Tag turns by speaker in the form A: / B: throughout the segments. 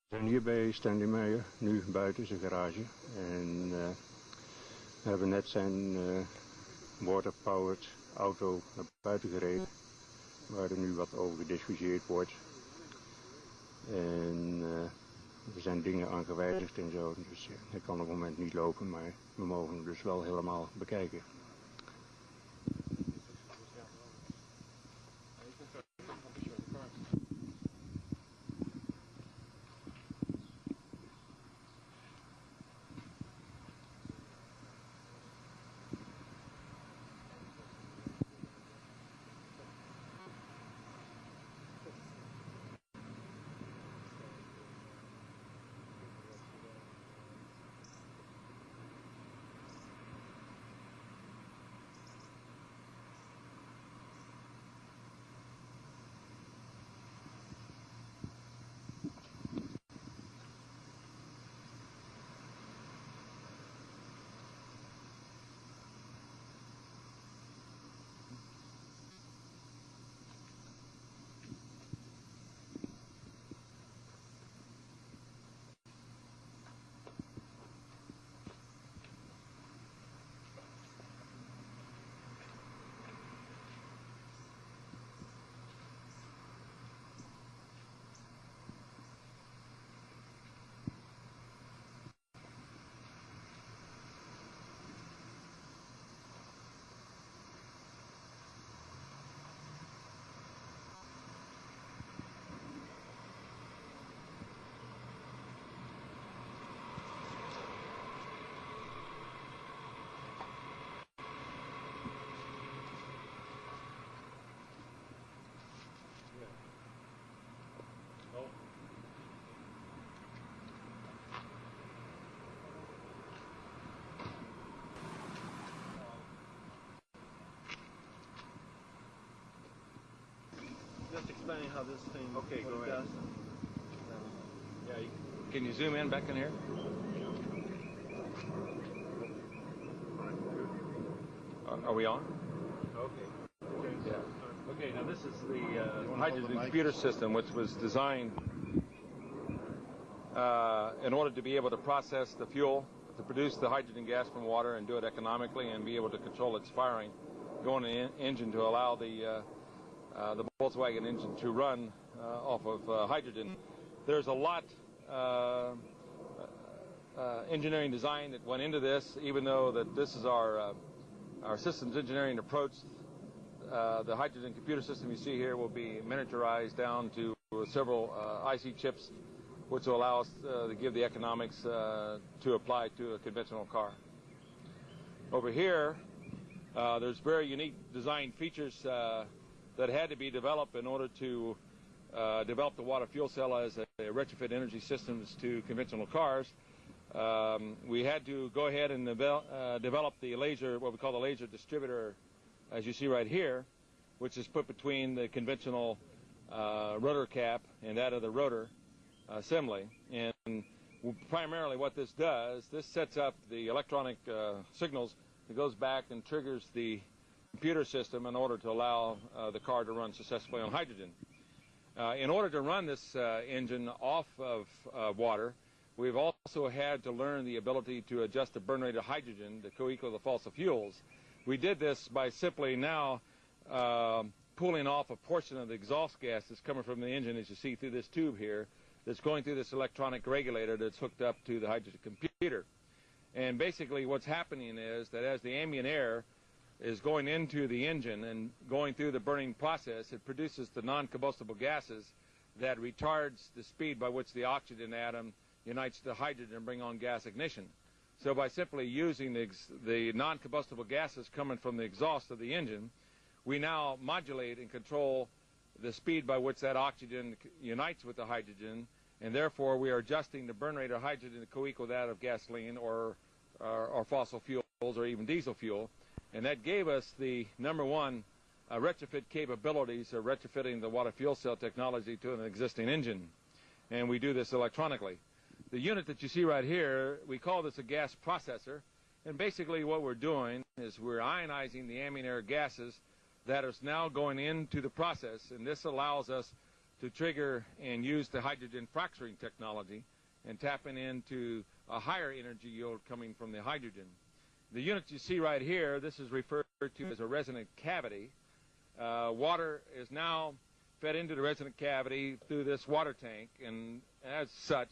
A: We zijn hier bij Stanley Meyer, nu buiten zijn garage. En we hebben net zijn water-powered auto naar buiten gereden. Waar er nu wat over gediscussieerd wordt. En er zijn dingen aan gewijzigd en zo. Dus hij kan op het moment niet lopen, maar we mogen hem dus wel helemaal bekijken.
B: Just explain how this thing
C: Go ahead.
B: does.
C: Yeah, can you zoom in back in here? Are we on?
B: Okay.
C: Yeah. Okay, now this is the hydrogen computer system, which was designed in order to be able to process the fuel, to produce the hydrogen gas from water and do it economically and be able to control its firing, go in the engine to allow the Volkswagen engine to run off of hydrogen. There's a lot engineering design that went into this, even though that this is our systems engineering approach. The hydrogen computer system you see here will be miniaturized down to several IC chips, which will allow us to give the economics to apply to a conventional car. Over here, there's very unique design features that had to be developed in order to develop the water fuel cell as a retrofit energy systems to conventional cars. We had to go ahead and develop the laser, what we call the laser distributor, as you see right here, which is put between the conventional rotor cap and that of the rotor assembly. And primarily what this does, this sets up the electronic signals that goes back and triggers the computer system in order to allow the car to run successfully on hydrogen. In order to run this engine off of water, we've also had to learn the ability to adjust the burn rate of hydrogen to co-equal the fossil fuels. We did this by simply now pulling off a portion of the exhaust gas that's coming from the engine, as you see through this tube here, that's going through this electronic regulator that's hooked up to the hydrogen computer. And basically what's happening is that as the ambient air is going into the engine and going through the burning process, it produces the non-combustible gases that retards the speed by which the oxygen atom unites to hydrogen and bring on gas ignition. So by simply using the non-combustible gases coming from the exhaust of the engine, we now modulate and control the speed by which that oxygen unites with the hydrogen, and therefore we are adjusting the burn rate of hydrogen to co-equal that of gasoline or fossil fuels or even diesel fuel. And that gave us the number one retrofit capabilities of retrofitting the water fuel cell technology to an existing engine. And we do this electronically. The unit that you see right here, we call this a gas processor. And basically what we're doing is we're ionizing the ambient air gases that is now going into the process. And this allows us to trigger and use the hydrogen fracturing technology and tapping into a higher energy yield coming from the hydrogen. The unit you see right here, this is referred to as a resonant cavity. Water is now fed into the resonant cavity through this water tank, and as such,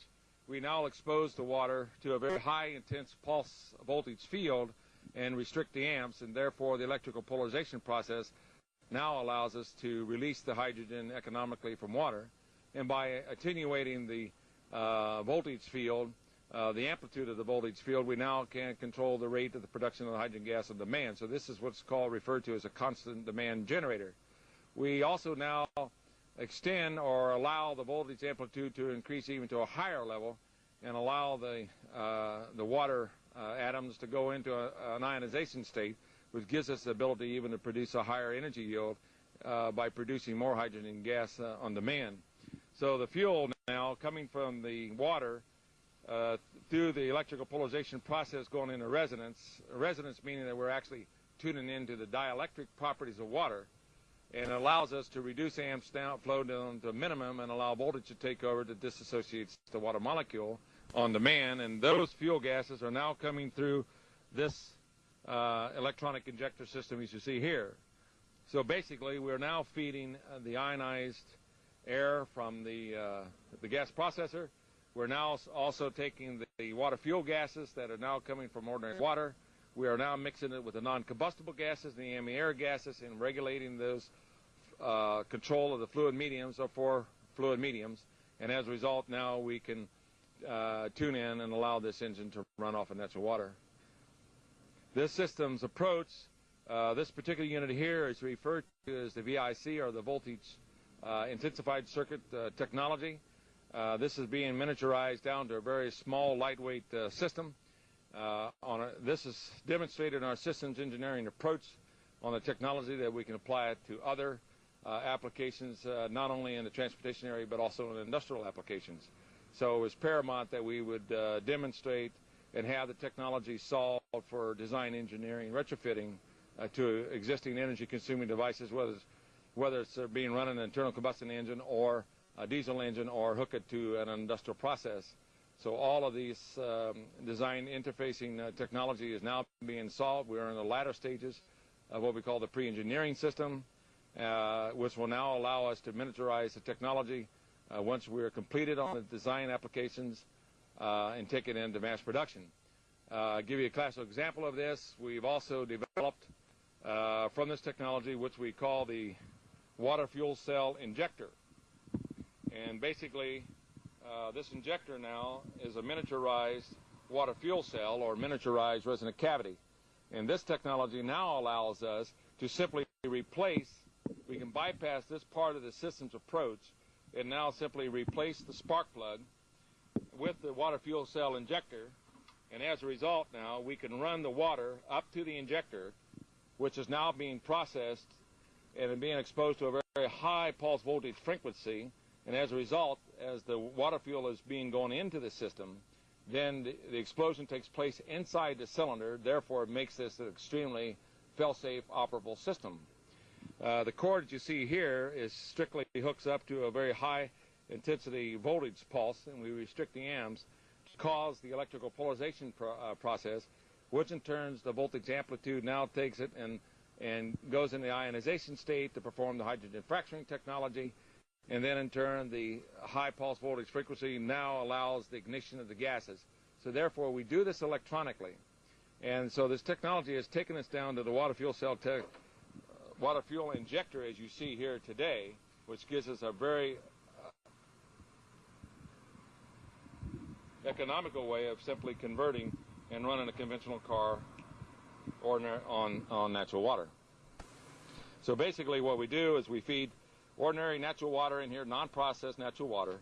C: we now expose the water to a very high intense pulse voltage field and restrict the amps, and therefore the electrical polarization process now allows us to release the hydrogen economically from water. And by attenuating the voltage field, the amplitude of the voltage field, we now can control the rate of the production of the hydrogen gas on demand. So this is what's referred to as a constant demand generator. We also now extend or allow the voltage amplitude to increase even to a higher level and allow the water atoms to go into an ionization state, which gives us the ability even to produce a higher energy yield by producing more hydrogen gas on demand. So the fuel now coming from the water through the electrical polarization process going into resonance meaning that we're actually tuning into the dielectric properties of water, and it allows us to reduce amps down, flow down to a minimum, and allow voltage to take over that disassociates the water molecule on demand. And those fuel gases are now coming through this electronic injector system as you see here. So basically we're now feeding the ionized air from the gas processor. We're now also taking the water fuel gases that are now coming from ordinary water. We are now mixing it with the non-combustible gases, the ambient air gases, and regulating those control of the fluid mediums or for fluid mediums. And as a result, now we can tune in and allow this engine to run off of natural water. This system's approach, this particular unit here is referred to as the VIC, or the voltage intensified circuit technology. This is being miniaturized down to a very small, lightweight system. This is demonstrated in our systems engineering approach on the technology that we can apply it to other applications, not only in the transportation area but also in industrial applications. So it was paramount that we would demonstrate and have the technology solved for design engineering, retrofitting to existing energy-consuming devices, whether it's being run in an internal combustion engine or a diesel engine, or hook it to an industrial process. So all of these design interfacing technology is now being solved. We are in the latter stages of what we call the pre-engineering system, which will now allow us to miniaturize the technology once we are completed on the design applications and take it into mass production. I'll give you a classical example of this. We've also developed from this technology, which we call the water fuel cell injector. And basically, this injector now is a miniaturized water fuel cell or miniaturized resonant cavity. And this technology now allows us to simply replace, we can bypass this part of the system's approach and now simply replace the spark plug with the water fuel cell injector. And as a result now, we can run the water up to the injector, which is now being processed and being exposed to a very high pulse voltage frequency. And as a result, as the water fuel is being going into the system, then the explosion takes place inside the cylinder. Therefore, it makes this an extremely fail-safe operable system. The cord that you see here is strictly hooks up to a very high intensity voltage pulse, and we restrict the amps to cause the electrical polarization process, which in turn the voltage amplitude now takes it and goes in the ionization state to perform the hydrogen fracturing technology. And then in turn, the high pulse voltage frequency now allows the ignition of the gases. So therefore, we do this electronically. And so this technology has taken us down to the water fuel cell water fuel injector, as you see here today, which gives us a very economical way of simply converting and running a conventional car on natural water. So basically what we do is we feed ordinary natural water in here, non-processed natural water.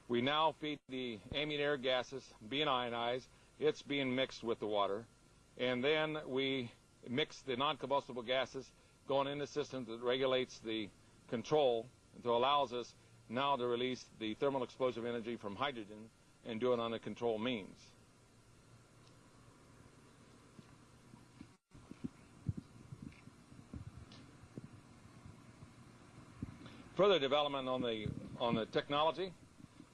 C: We now feed the ambient air gases being ionized. It's being mixed with the water. And then we mix the non-combustible gases going in the system that regulates the control and allows us now to release the thermal explosive energy from hydrogen and do it on a controlled means. Further development on the on the technology,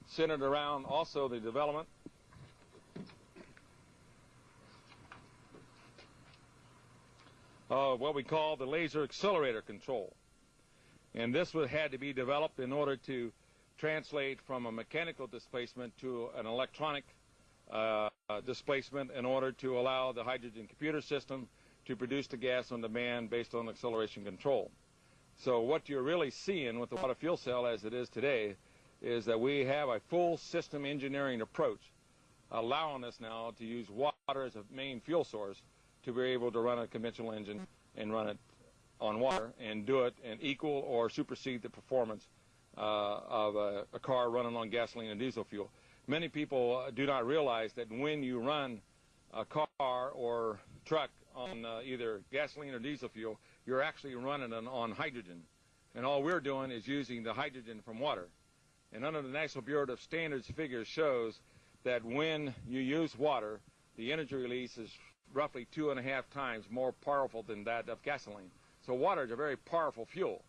C: centered around also the development of what we call the laser accelerator control. And this had to be developed in order to translate from a mechanical displacement to an electronic displacement in order to allow the hydrogen computer system to produce the gas on demand based on acceleration control. So what you're really seeing with the water fuel cell as it is today is that we have a full system engineering approach allowing us now to use water as a main fuel source to be able to run a conventional engine and run it on water and do it and equal or supersede the performance of a car running on gasoline and diesel fuel. Many people do not realize that when you run a car or truck on either gasoline or diesel fuel, you're actually running it on hydrogen. And all we're doing is using the hydrogen from water. And under the National Bureau of Standards figures shows that when you use water, the energy release is roughly 2.5 times more powerful than that of gasoline. So water is a very powerful fuel.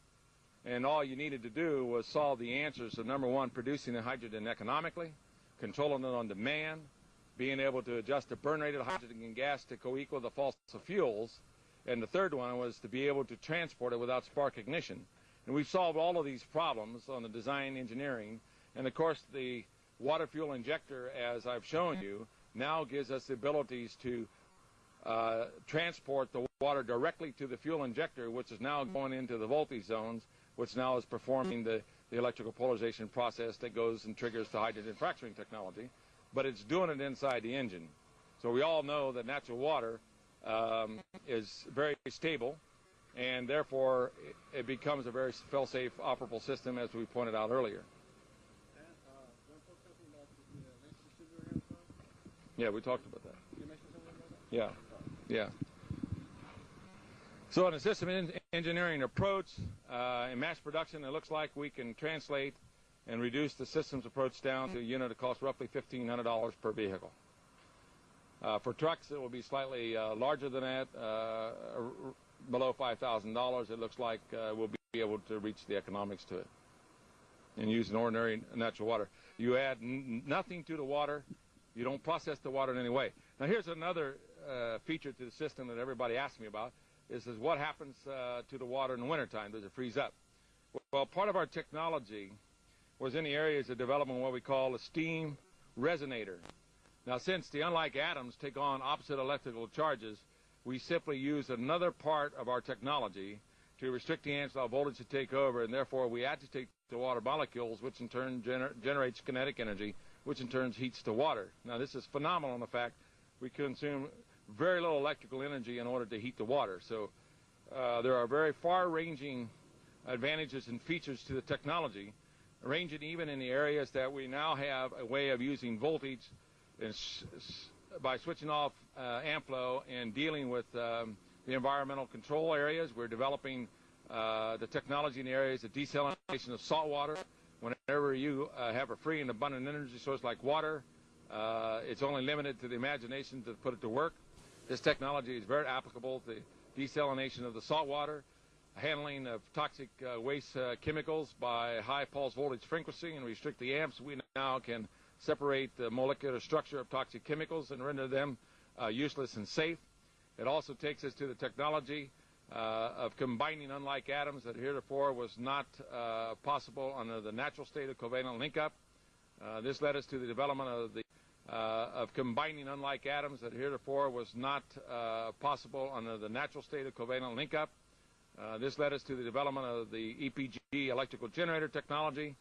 C: And all you needed to do was solve the answers of, number one, producing the hydrogen economically, controlling it on demand, being able to adjust the burn rate of the hydrogen and gas to co-equal the fossil fuels, and the third one was to be able to transport it without spark ignition. And we've solved all of these problems on the design engineering, and of course the water fuel injector, as I've shown you, now gives us the abilities to transport the water directly to the fuel injector, which is now going into the voltage zones, which now is performing the electrical polarization process that goes and triggers the hydrogen fracturing technology, but it's doing it inside the engine. So we all know that natural water is very stable, and therefore it becomes a very fail-safe, operable system, as we pointed out earlier. Yeah, we talked about that.
B: You mentioned something about that?
C: Yeah, yeah. So in a system engineering approach, in mass production, it looks like we can translate and reduce the systems approach down to a unit that costs roughly $1,500 per vehicle. For trucks, it will be slightly larger than that, below $5,000. It looks like we'll be able to reach the economics to it and use an ordinary natural water. You add nothing to the water. You don't process the water in any way. Now here's another feature to the system that everybody asks me about, is what happens to the water in the wintertime? Does it freeze up? Well, part of our technology was in the areas of development what we call a steam resonator. Now, since the unlike atoms take on opposite electrical charges, we simply use another part of our technology to restrict the ancillary voltage to take over, and therefore we agitate the water molecules, which in turn generates kinetic energy, which in turn heats the water. Now, this is phenomenal in the fact we consume very little electrical energy in order to heat the water. So there are very far-ranging advantages and features to the technology, ranging even in the areas that we now have a way of using voltage and by switching off amp flow and dealing with the environmental control areas. We're developing the technology in the areas of desalination of salt water. Whenever you have a free and abundant energy source like water, it's only limited to the imagination to put it to work. This technology is very applicable to desalination of the salt water, handling of toxic waste chemicals by high pulse voltage frequency and restrict the amps. We now can separate the molecular structure of toxic chemicals and render them useless and safe. It also takes us to the technology of combining unlike atoms that heretofore was not possible under the natural state of covalent link-up. This led us to the development of combining unlike atoms that heretofore was not possible under the natural state of covalent link-up. This led us to the development of the EPG electrical generator technology,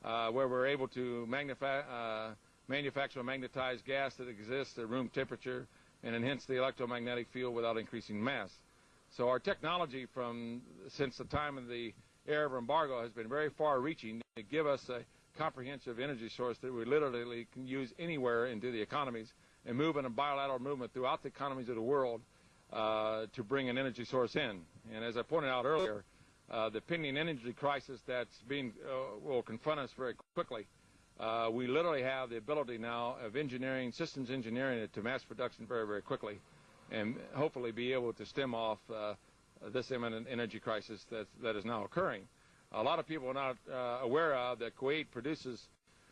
C: where we're able to manufacture a magnetized gas that exists at room temperature and enhance the electromagnetic field without increasing mass. So our technology since the time of the era of embargo has been very far-reaching to give us a comprehensive energy source that we literally can use anywhere into the economies and move in a bilateral movement throughout the economies of the world to bring an energy source in. And as I pointed out earlier, the pending energy crisis that's will confront us very quickly. We literally have the ability now of systems engineering it to mass production very, very quickly, and hopefully be able to stem off this imminent energy crisis that is now occurring. A lot of people are not aware of that Kuwait produces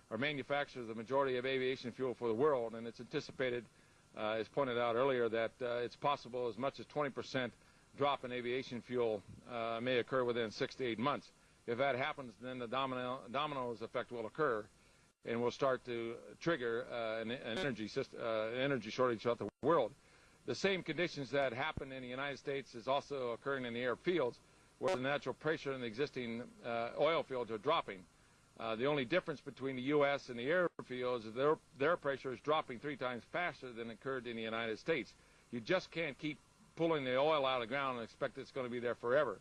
C: or manufactures the majority of aviation fuel for the world, and it's anticipated, as pointed out earlier, that it's possible as much as 20% drop in aviation fuel may occur within 6 to 8 months. If that happens, then the dominoes effect will occur, and will start to trigger an energy shortage throughout the world. The same conditions that happen in the United States is also occurring in the airfields, where the natural pressure in the existing oil fields are dropping. The only difference between the U.S. and the airfields is their pressure is dropping 3 times faster than occurred in the United States. You just can't keep pulling the oil out of the ground and expect it's going to be there forever.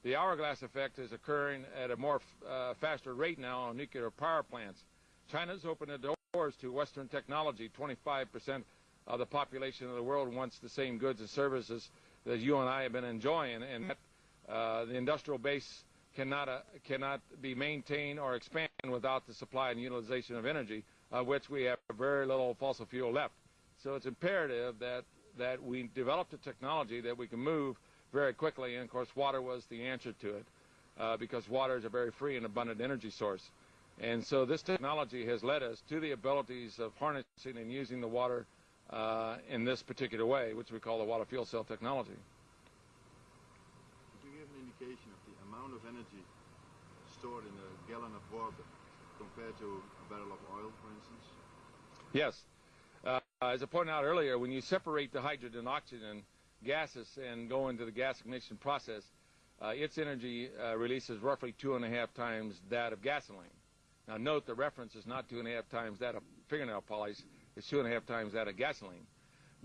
C: The hourglass effect is occurring at a more faster rate now on nuclear power plants. China's opened the doors to Western technology. 25% of the population of the world wants the same goods and services that you and I have been enjoying, and that the industrial base cannot be maintained or expand without the supply and utilization of energy, of which we have very little fossil fuel left. So it's imperative that we develop the technology that we can move very quickly, and of course water was the answer to it, because water is a very free and abundant energy source. And so this technology has led us to the abilities of harnessing and using the water in this particular way, which we call the water fuel cell technology.
D: Could you give an indication of the amount of energy stored in a gallon of water compared to a barrel of oil, for instance?
C: Yes. As I pointed out earlier, when you separate the hydrogen and oxygen gases and go into the gas ignition process, its energy release is roughly 2.5 times that of gasoline. Now note, the reference is not 2.5 times that of fingernail polish, it's 2.5 times that of gasoline.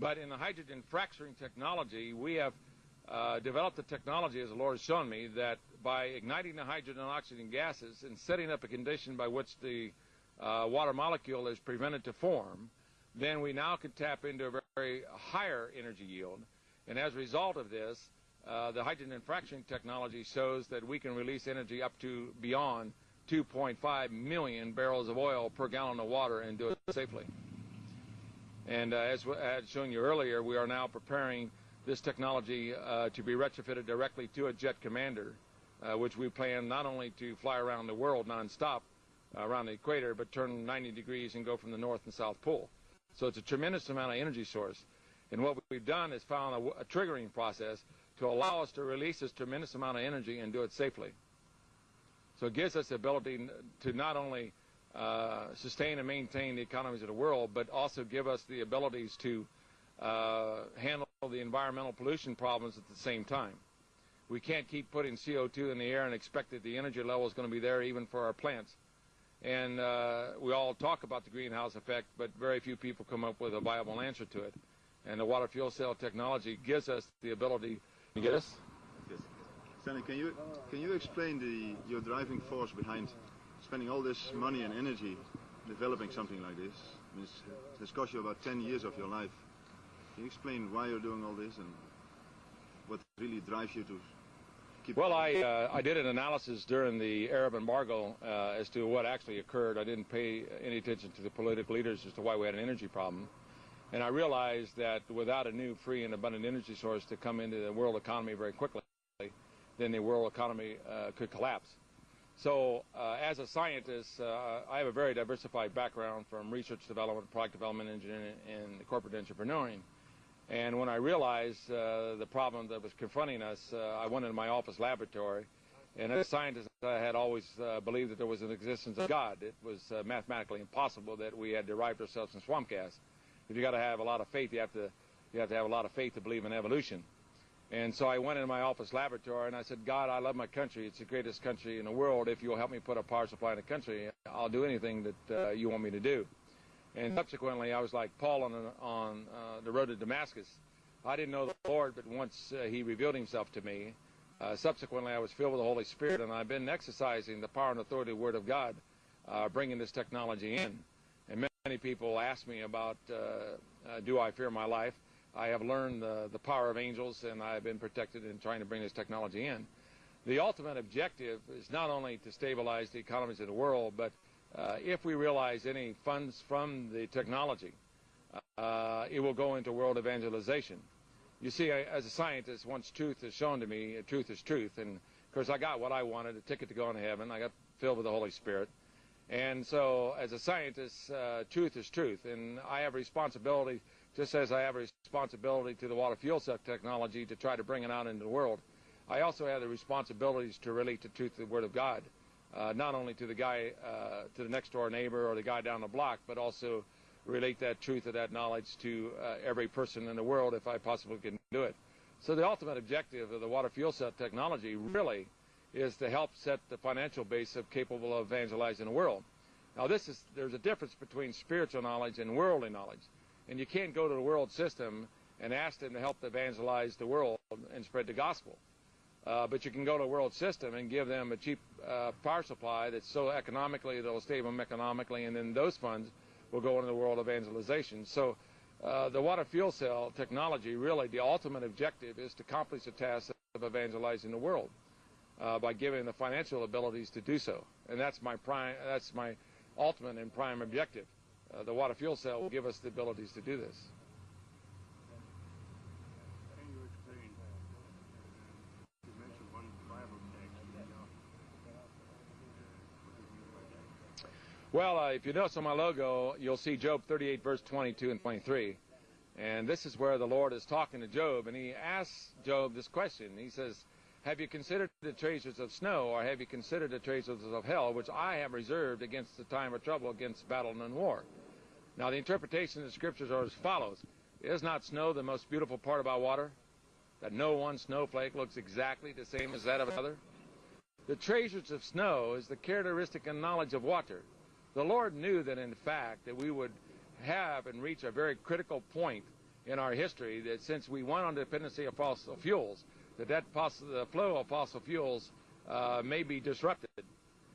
C: But in the hydrogen fracturing technology, we have developed the technology, as the Lord has shown me, that by igniting the hydrogen and oxygen gases and setting up a condition by which the water molecule is prevented to form, then we now can tap into a very higher energy yield. And as a result of this, the hydrogen fracturing technology shows that we can release energy up to beyond 2.5 million barrels of oil per gallon of water and do it safely. And as I had shown you earlier, we are now preparing this technology to be retrofitted directly to a jet commander, which we plan not only to fly around the world nonstop around the equator, but turn 90 degrees and go from the North and South Pole. So it's a tremendous amount of energy source. And what we've done is found a triggering process to allow us to release this tremendous amount of energy and do it safely. So it gives us the ability to not only sustain and maintain the economies of the world, but also give us the abilities to handle the environmental pollution problems at the same time. We can't keep putting CO2 in the air and expect that the energy level is going to be there even for our plants. And we all talk about the greenhouse effect, but very few people come up with a viable answer to it. And the water fuel cell technology gives us the ability to get us.
D: Yes. Stanley, can you explain your driving force behind spending all this money and energy developing something like this? I mean, it's cost you about 10 years of your life. Can you explain why you're doing all this and what really drives you to keep?
C: Well, I did an analysis during the Arab embargo as to what actually occurred. I didn't pay any attention to the political leaders as to why we had an energy problem. And I realized that without a new free and abundant energy source to come into the world economy very quickly, then the world economy could collapse. So as a scientist, I have a very diversified background from research development, product development, engineering, and corporate entrepreneuring. And when I realized the problem that was confronting us, I went into my office laboratory. And as a scientist, I had always believed that there was an existence of God. It was mathematically impossible that we had derived ourselves from swamp gas. If you got to have a lot of faith, you have to have a lot of faith to believe in evolution. And so I went into my office laboratory and I said, God, I love my country. It's the greatest country in the world. If you'll help me put a power supply in the country, I'll do anything that you want me to do. And subsequently, I was like Paul on the road to Damascus. I didn't know the Lord, but once he revealed himself to me, subsequently I was filled with the Holy Spirit, and I've been exercising the power and authority of the Word of God, bringing this technology in. And many people ask me about, do I fear my life? I have learned the power of angels, and I have been protected in trying to bring this technology in. The ultimate objective is not only to stabilize the economies of the world, but if we realize any funds from the technology, it will go into world evangelization. You see, as a scientist, once truth is shown to me, truth is truth, and Of course, I got what I wanted, a ticket to go into heaven. I got filled with the Holy Spirit. And so, as a scientist, truth is truth. And I have a responsibility, just as I have a responsibility to the water fuel cell technology to try to bring it out into the world. I also have the responsibilities to relate the truth of the Word of God, not only to the guy, to the next door neighbor or the guy down the block, but also relate that truth or that knowledge to every person in the world if I possibly can do it. So the ultimate objective of the water fuel cell technology really is to help set the financial base of capable of evangelizing the world. Now there's a difference between spiritual knowledge and worldly knowledge. And you can't go to the world system and ask them to help evangelize the world and spread the gospel. But you can go to a world system and give them a cheap power supply that's so economically, that'll save them economically, and then those funds will go into the world evangelization. So the water fuel cell technology, really, the ultimate objective is to accomplish the task of evangelizing the world by giving the financial abilities to do so. And that's my ultimate and prime objective. The water fuel cell will give us the abilities to do this.
A: Can you explain, you mentioned one Bible text, what do you mean by that?
C: Well, if you notice on my logo, you'll see Job 38, verse 22 and 23. And this is where the Lord is talking to Job, and he asks Job this question. He says, have you considered the treasures of snow, or have you considered the treasures of hell, which I have reserved against the time of trouble, against battle and war? Now, the interpretation of the scriptures are as follows. Is not snow the most beautiful part about water? That no one snowflake looks exactly the same as that of another? The treasures of snow is the characteristic and knowledge of water. The Lord knew that, in fact, that we would have and reach a very critical point in our history, that since we went on dependency of fossil fuels, the flow of fossil fuels may be disrupted.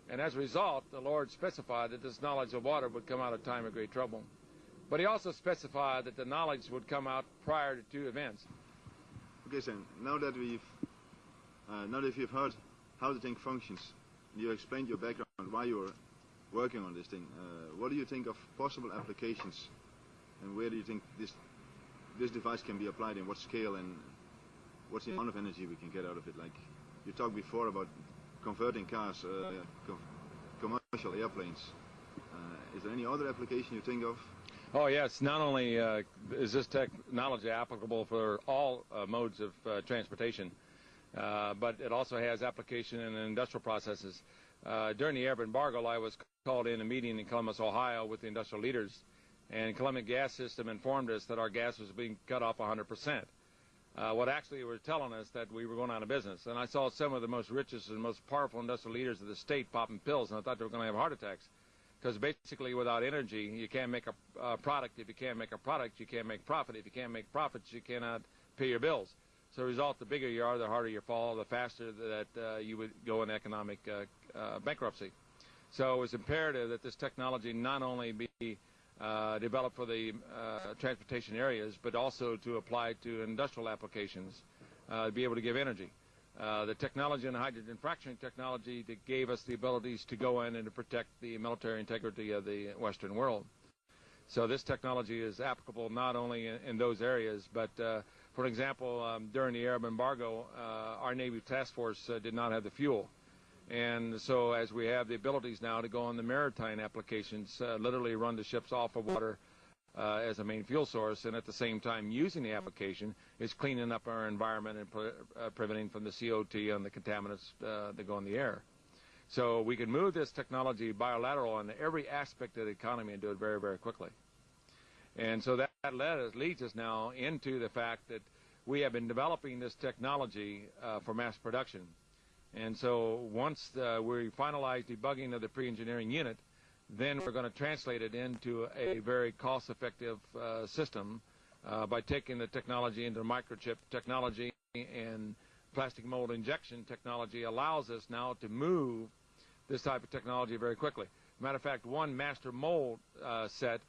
C: And as a result, the Lord specified that this knowledge of water would come out at a time of great trouble. But he also specified that the knowledge would come out prior to two events.
D: Okay, Sam, now that you've heard how the thing functions, you explained your background, why you're working on this thing, what do you think of possible applications, and where do you think this device can be applied, in what scale, and what's the amount of energy we can get out of it? Like you talked before about converting cars, commercial airplanes. Is there any other application you think of?
C: Oh yes, not only is this technology applicable for all modes of transportation, but it also has application in industrial processes. During the Arab embargo, I was called in a meeting in Columbus, Ohio with the industrial leaders, and Columbia Gas System informed us that our gas was being cut off 100%. What actually were telling us that we were going out of business. And I saw some of the most richest and most powerful industrial leaders of the state popping pills, and I thought they were going to have heart attacks. Because basically without energy, you can't make a product. If you can't make a product, you can't make profit. If you can't make profits, you cannot pay your bills. So the result, the bigger you are, the harder you fall, the faster that you would go in economic bankruptcy. So it was imperative that this technology not only be developed for the transportation areas, but also to apply to industrial applications, to be able to give energy. The technology and the hydrogen fracturing technology that gave us the abilities to go in and to protect the military integrity of the Western world. So this technology is applicable not only in those areas, but for example, during the Arab embargo, our Navy task force did not have the fuel. And so as we have the abilities now to go on the maritime applications, literally run the ships off of water as a main fuel source, and at the same time using the application is cleaning up our environment and preventing from the CO2 and the contaminants that go in the air. So we can move this technology bilateral on every aspect of the economy and do it very, very quickly. And so that leads us now into the fact that we have been developing this technology for mass production. And so once we finalize debugging of the pre-engineering unit, then we're going to translate it into a very cost-effective system by taking the technology into microchip technology, and plastic mold injection technology allows us now to move this type of technology very quickly. Matter of fact, one master mold set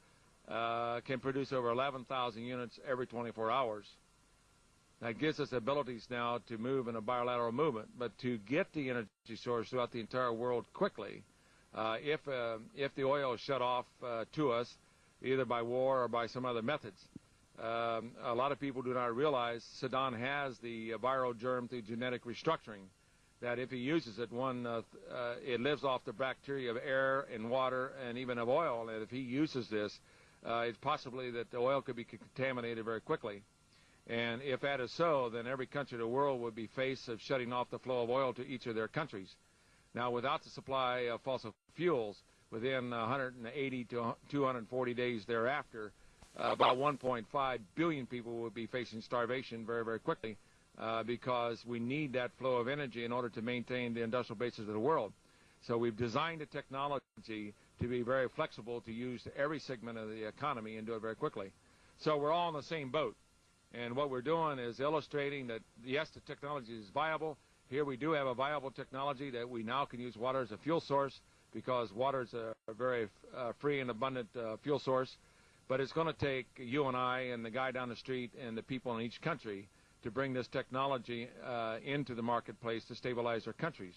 C: can produce over 11,000 units every 24 hours. That gives us abilities now to move in a bilateral movement, but to get the energy source throughout the entire world quickly, if the oil is shut off to us, either by war or by some other methods. A lot of people do not realize Sudan has the viral germ through genetic restructuring, that if he uses it, it lives off the bacteria of air and water and even of oil, and if he uses this, it's possibly that the oil could be contaminated very quickly. And if that is so, then every country in the world would be faced of shutting off the flow of oil to each of their countries. Now, without the supply of fossil fuels, within 180 to 240 days thereafter, about 1.5 billion people would be facing starvation very, very quickly because we need that flow of energy in order to maintain the industrial basis of the world. So we've designed the technology to be very flexible to use every segment of the economy and do it very quickly. So we're all in the same boat. And what we're doing is illustrating that, yes, the technology is viable. Here we do have a viable technology that we now can use water as a fuel source because water is a very free and abundant fuel source. But it's going to take you and I and the guy down the street and the people in each country to bring this technology into the marketplace to stabilize their countries.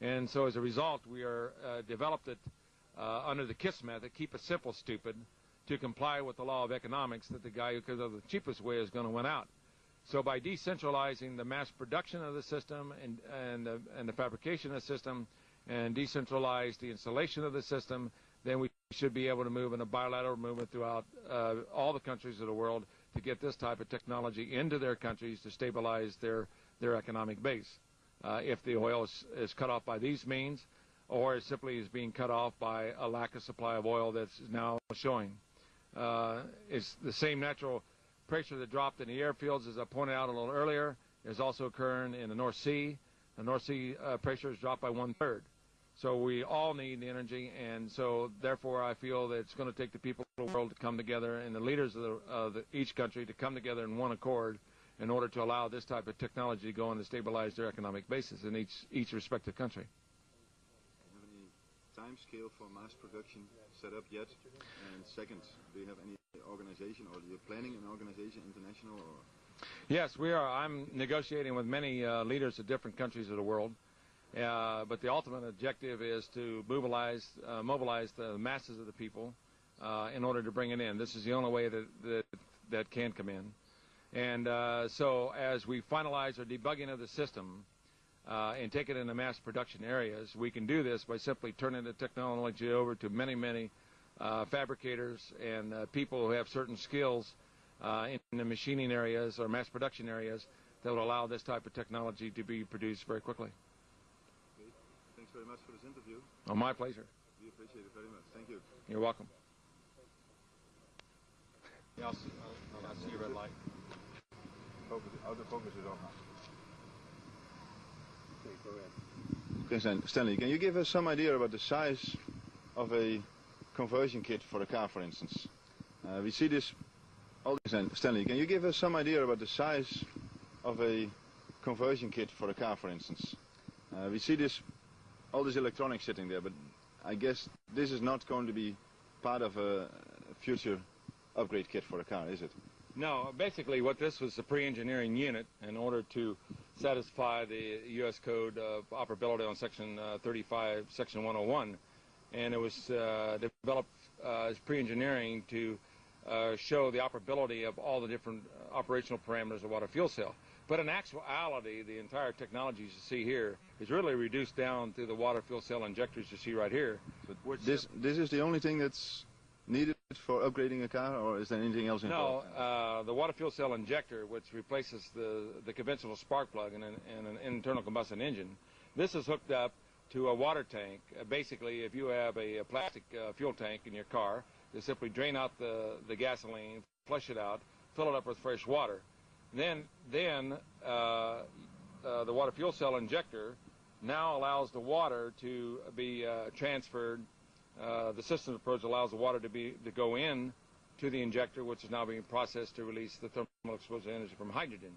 C: And so as a result, we are developed it under the KISS method, keep it simple, stupid, to comply with the law of economics that the guy who comes up with the cheapest way is going to win out. So by decentralizing the mass production of the system and the fabrication of the system and decentralize the installation of the system, then we should be able to move in a bilateral movement throughout all the countries of the world to get this type of technology into their countries to stabilize their economic base. If the oil is cut off by these means, or it simply is being cut off by a lack of supply of oil that's now showing. It's the same natural pressure that dropped in the airfields, as I pointed out a little earlier, is also occurring in the North Sea. The North Sea pressure has dropped by 1/3. So we all need the energy, and so therefore I feel that it's going to take the people of the world to come together and the leaders of each country to come together in one accord in order to allow this type of technology to go and to stabilize their economic basis in each respective country.
D: Do you have any time scale for mass production set up yet? And second, do you have any organization, or you're planning an organization, international? Or?
C: Yes, we are. I'm negotiating with many leaders of different countries of the world. But the ultimate objective is to mobilize the masses of the people in order to bring it in. This is the only way that can come in. And so as we finalize our debugging of the system and take it into mass production areas, we can do this by simply turning the technology over to many, many fabricators and people who have certain skills in the machining areas or mass production areas that will allow this type of technology to be produced very quickly.
D: Thanks very much for this interview.
C: Oh, my pleasure.
D: We appreciate it very much. Thank you.
C: You're welcome.
B: Yeah, I'll see your red light.
D: Autofocus is on now.
B: Okay, go ahead.
D: Okay, Stanley, can you give us some idea about the size of a conversion kit for a car, for instance? We see this. Stanley, can you give us some idea about the size of a conversion kit for a car, for instance? We see all this electronics sitting there, but I guess this is not going to be part of a future upgrade kit for a car, is it?
C: No, basically what this was a pre-engineering unit in order to satisfy the U.S. Code of Operability on Section 35, Section 101, and it was developed as pre-engineering to show the operability of all the different operational parameters of water fuel cell. But in actuality, the entire technology you see here is really reduced down to the water fuel cell injectors you see right here.
D: This is the only thing that's needed for upgrading a car, or is there anything else involved?
C: No, the water fuel cell injector, which replaces the conventional spark plug in an internal combustion engine, this is hooked up to a water tank. Basically, if you have a plastic fuel tank in your car, you simply drain out the gasoline, flush it out, fill it up with fresh water. Then the water fuel cell injector now allows the water to be transferred. The system approach allows the water to go in to the injector, which is now being processed to release the thermal exposure energy from hydrogen.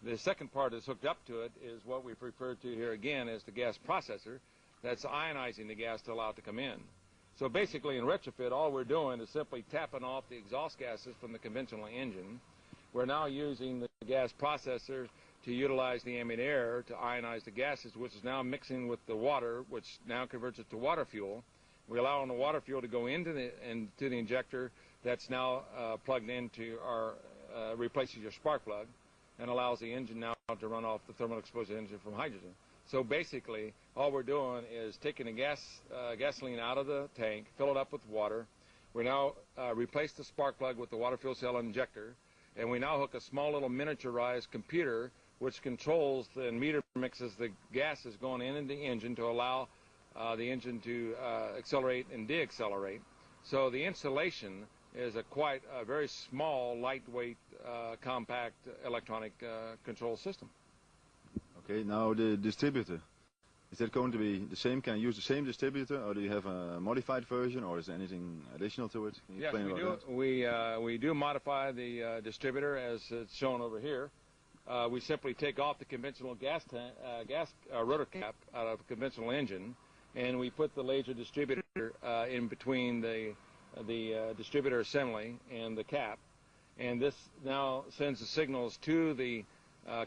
C: The second part that's hooked up to it is what we've referred to here again as the gas processor that's ionizing the gas to allow it to come in. So basically in retrofit, all we're doing is simply tapping off the exhaust gases from the conventional engine. We're now using the gas processor to utilize the ambient air to ionize the gases, which is now mixing with the water, which now converts it to water fuel. We allow the water fuel to go into the injector that's now plugged into our replaces your spark plug and allows the engine now to run off the thermal exposure energy from hydrogen. So basically, all we're doing is taking the gasoline out of the tank, fill it up with water. We now replace the spark plug with the water fuel cell injector, and we now hook a small little miniaturized computer which controls and meter mixes the gases going in the engine to allow the engine to accelerate and deaccelerate. So the installation is a very small, lightweight, compact electronic control system.
D: Okay, now the distributor. Is that going to be the same? Can you use the same distributor, or do you have a modified version, or is there anything additional to it? Can you
C: Yes,
D: explain about that?
C: We do modify the distributor as it's shown over here. We simply take off the conventional gas rotor cap out of a conventional engine, and we put the laser distributor in between the distributor assembly and the cap, and this now sends the signals to the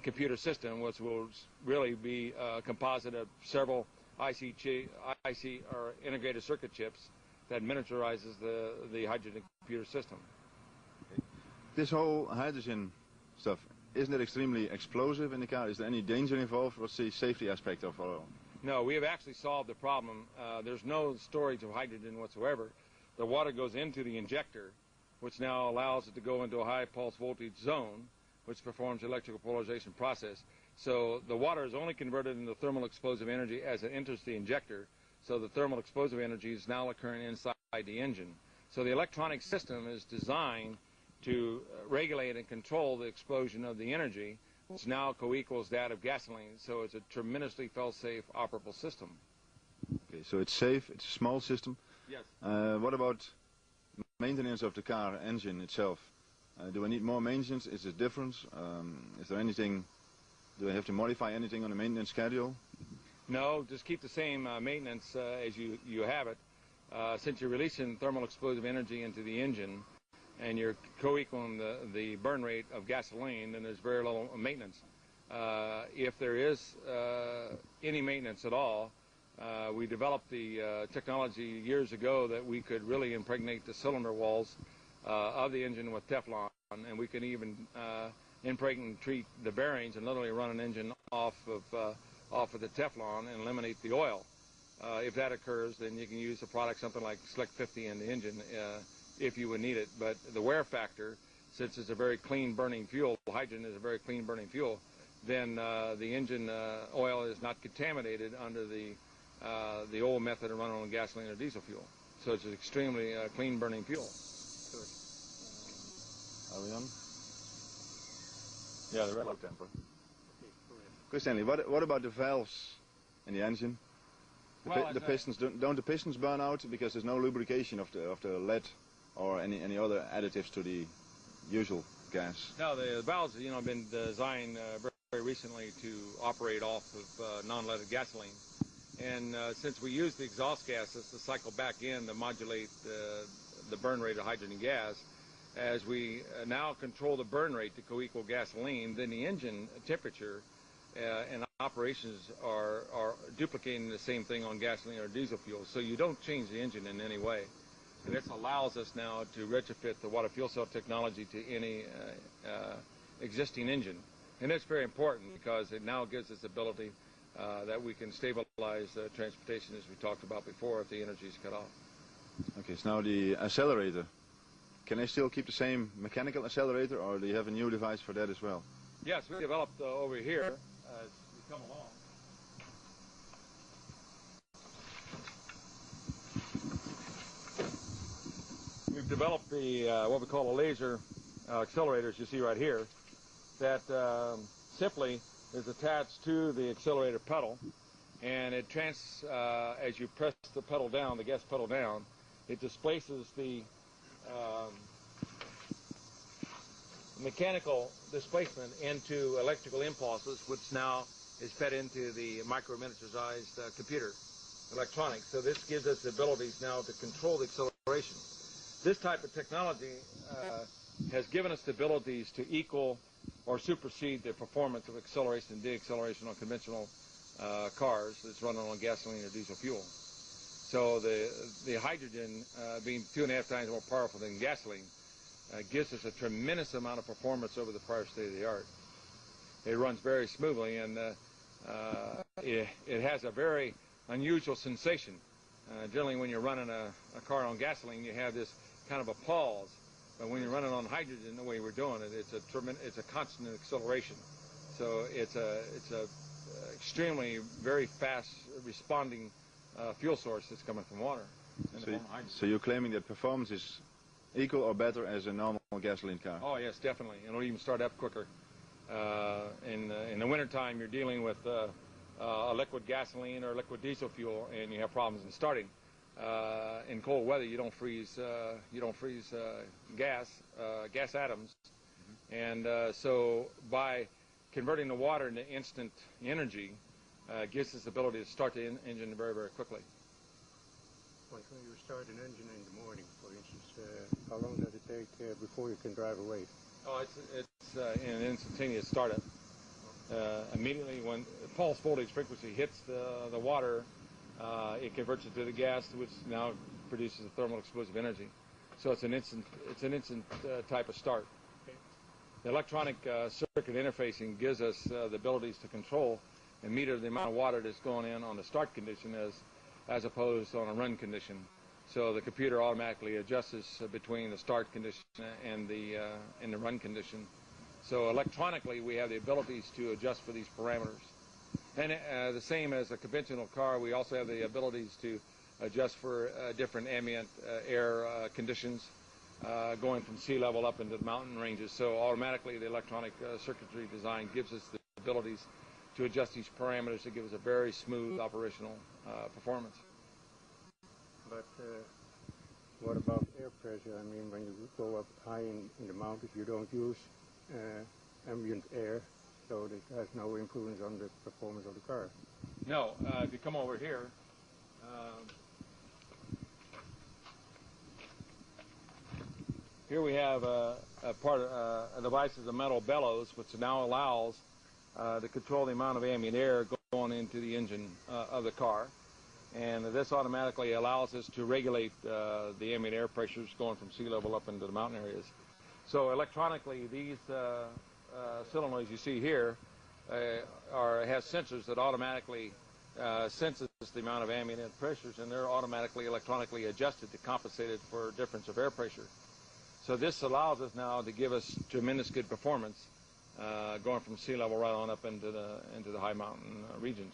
C: computer system, which will really be a composite of several IC or integrated circuit chips that miniaturizes the hydrogen computer system.
D: This whole hydrogen stuff, isn't it extremely explosive in the car? Is there any danger involved? What's the safety aspect of it all?
C: No, we have actually solved the problem. There's no storage of hydrogen whatsoever. The water goes into the injector, which now allows it to go into a high pulse voltage zone, which performs the electrical polarization process. So the water is only converted into thermal explosive energy as it enters the injector. So the thermal explosive energy is now occurring inside the engine. So the electronic system is designed to regulate and control the explosion of the energy, which now co-equals that of gasoline. So it's a tremendously fail-safe, operable system.
D: Okay, so it's safe, it's a small system.
C: Yes.
D: What about maintenance of the car engine itself? Do I need more maintenance? Is there a difference? Is there anything, do I have to modify anything on the maintenance schedule?
C: No, just keep the same maintenance as you have it. Since you're releasing thermal explosive energy into the engine and you're co-equaling the burn rate of gasoline, then there's very little maintenance. If there is any maintenance at all, we developed the technology years ago that we could really impregnate the cylinder walls of the engine with Teflon, and we can even impregnate and treat the bearings and literally run an engine off of the Teflon and eliminate the oil. If that occurs, then you can use a product something like Slick 50 in the engine if you would need it. But the wear factor, since it's a very clean burning fuel, hydrogen is a very clean burning fuel, then the engine oil is not contaminated under the old method of running on gasoline or diesel fuel. So it's an extremely clean burning fuel.
D: Are we on?
C: Yeah, the red.
D: Low temper. Okay, Stanley, what about the valves in the engine? The pistons, don't the pistons burn out because there's no lubrication of the lead or any other additives to the usual gas?
C: No, the valves, have been designed very recently to operate off of non-leaded gasoline, and since we use the exhaust gases to cycle back in to modulate the burn rate of hydrogen gas, as we now control the burn rate to co-equal gasoline, then the engine temperature and operations are duplicating the same thing on gasoline or diesel fuel. So you don't change the engine in any way. And this allows us now to retrofit the water fuel cell technology to any existing engine. And it's very important because it now gives us the ability that we can stabilize transportation, as we talked about before, if the energy is cut off.
D: Okay, so now the accelerator. Can I still keep the same mechanical accelerator, or do you have a new device for that as well?
C: Yes, we developed over here as we come along. We've developed the what we call a laser accelerator, as you see right here, that simply is attached to the accelerator pedal, and it as you press the pedal down, the gas pedal down, it displaces the mechanical displacement into electrical impulses, which now is fed into the micro-miniaturized computer electronics. So this gives us the abilities now to control the acceleration. This type of technology has given us the abilities to equal or supersede the performance of acceleration and deacceleration on conventional cars that's running on gasoline or diesel fuel. So the hydrogen, being 2.5 times more powerful than gasoline, gives us a tremendous amount of performance over the prior state of the art. It runs very smoothly, and it has a very unusual sensation. Generally, when you're running a car on gasoline, you have this kind of a pause. But when you're running on hydrogen, the way we're doing it, it's a constant acceleration. So it's a extremely very fast responding fuel source that's coming from water.
D: So you're claiming that performance is equal or better as a normal gasoline car?
C: Oh yes, definitely. It'll even start up quicker. In the wintertime, you're dealing with a liquid gasoline or liquid diesel fuel, and you have problems in starting. In cold weather, you don't freeze gas atoms, and so by converting the water into instant energy, gives us the ability to start the engine very, very quickly.
A: When you start an engine in the morning, for instance, how long does it take before you can drive away?
C: Oh, it's an instantaneous startup. Immediately when pulse voltage frequency hits the water, it converts it to the gas, which now produces a thermal explosive energy. So it's an instant type of start.
A: Okay.
C: The electronic circuit interfacing gives us the abilities to control and meter the amount of water that's going in on the start condition as opposed to on a run condition. So the computer automatically adjusts between the start condition and the run condition. So electronically, we have the abilities to adjust for these parameters. And the same as a conventional car, we also have the abilities to adjust for different ambient air conditions going from sea level up into the mountain ranges. So automatically, the electronic circuitry design gives us the abilities to adjust these parameters to give us a very smooth operational performance.
A: But what about air pressure? I mean, when you go up high in the mountains, you don't use ambient air, so it has no influence on the performance of the car.
C: No, if you come over here, here we have a device is a metal bellows, which now allows to control the amount of ambient air going into the engine of the car. And this automatically allows us to regulate the ambient air pressures going from sea level up into the mountain areas. So electronically, these solenoids you see here has sensors that automatically senses the amount of ambient air pressures, and they're automatically electronically adjusted to compensate it for difference of air pressure. So this allows us now to give us tremendous good performance going from sea level right on up into the high mountain regions.